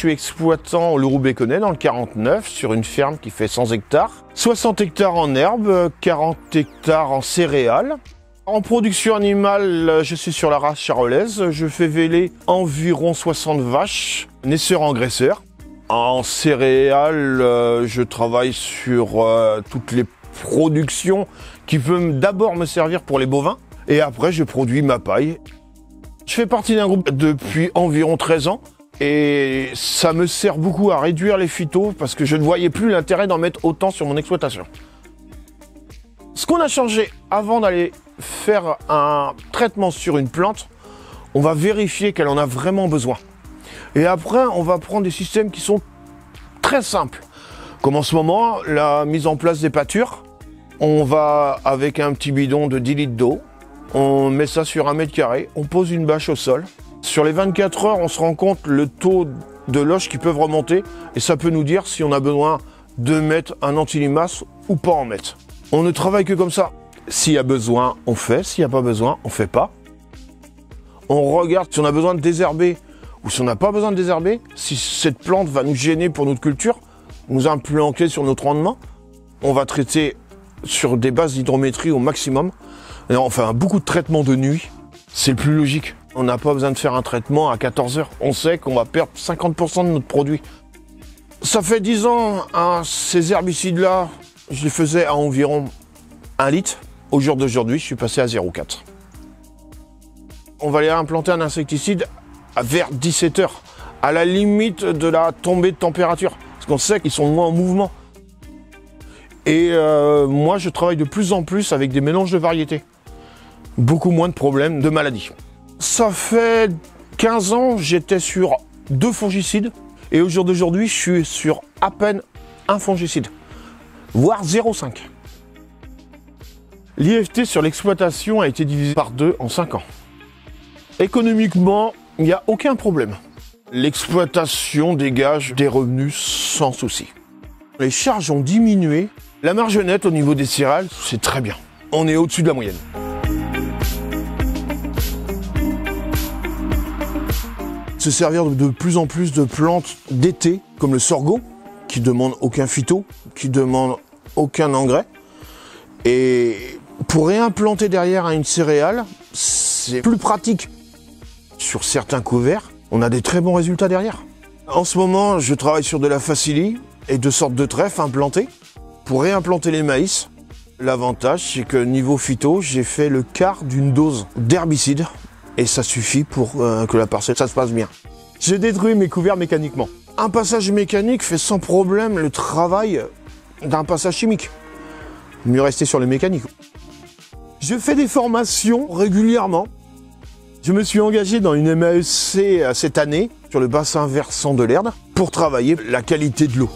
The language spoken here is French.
suis exploitant au Louroux-Béconnet dans le 49 sur une ferme qui fait 100 hectares. 60 hectares en herbe, 40 hectares en céréales. En production animale, je suis sur la race charolaise. Je fais véler environ 60 vaches, naisseurs-engraisseurs. En céréales, je travaille sur toutes les productions qui peuvent d'abord me servir pour les bovins. Et après, je produis ma paille. Je fais partie d'un groupe depuis environ 13 ans. Et ça me sert beaucoup à réduire les phytos parce que je ne voyais plus l'intérêt d'en mettre autant sur mon exploitation. Ce qu'on a changé avant d'aller faire un traitement sur une plante, on va vérifier qu'elle en a vraiment besoin. Et après, on va prendre des systèmes qui sont très simples. Comme en ce moment, la mise en place des pâtures. On va avec un petit bidon de 10 litres d'eau, on met ça sur 1 mètre carré, on pose une bâche au sol. Sur les 24 heures, on se rend compte le taux de loches qui peuvent remonter et ça peut nous dire si on a besoin de mettre un anti-limace ou pas en mettre. On ne travaille que comme ça. S'il y a besoin, on fait. S'il n'y a pas besoin, on ne fait pas. On regarde si on a besoin de désherber ou si on n'a pas besoin de désherber. Si cette plante va nous gêner pour notre culture, nous implanter sur notre rendement, on va traiter sur des bases d'hydrométrie au maximum. Et on fait beaucoup de traitements de nuit. C'est le plus logique. On n'a pas besoin de faire un traitement à 14 heures. On sait qu'on va perdre 50% de notre produit. Ça fait 10 ans, ces herbicides-là, je les faisais à environ 1 litre. Au jour d'aujourd'hui, je suis passé à 0,4. On va aller implanter un insecticide vers 17 heures, à la limite de la tombée de température. Parce qu'on sait qu'ils sont moins en mouvement. Et moi, je travaille de plus en plus avec des mélanges de variétés. Beaucoup moins de problèmes de maladies. Ça fait 15 ans, j'étais sur 2 fongicides. Et au jour d'aujourd'hui, je suis sur à peine 1 fongicide, voire 0,5. L'IFT sur l'exploitation a été divisé par 2 en 5 ans. Économiquement, il n'y a aucun problème. L'exploitation dégage des revenus sans souci. Les charges ont diminué. La marge nette au niveau des céréales, c'est très bien. On est au-dessus de la moyenne. Se servir de plus en plus de plantes d'été, comme le sorgho, qui ne demande aucun phyto, qui ne demande aucun engrais. Et pour réimplanter derrière à une céréale, c'est plus pratique. Sur certains couverts, on a des très bons résultats derrière. En ce moment, je travaille sur de la facilie et 2 sortes de trèfles implantées pour réimplanter les maïs. L'avantage, c'est que niveau phyto, j'ai fait le quart d'une dose d'herbicide et ça suffit pour que la parcelle, ça se passe bien. J'ai détruit mes couverts mécaniquement. Un passage mécanique fait sans problème le travail d'un passage chimique. Mieux rester sur le mécanique. Je fais des formations régulièrement. Je me suis engagé dans une MAEC cette année sur le bassin versant de l'Erdre pour travailler la qualité de l'eau.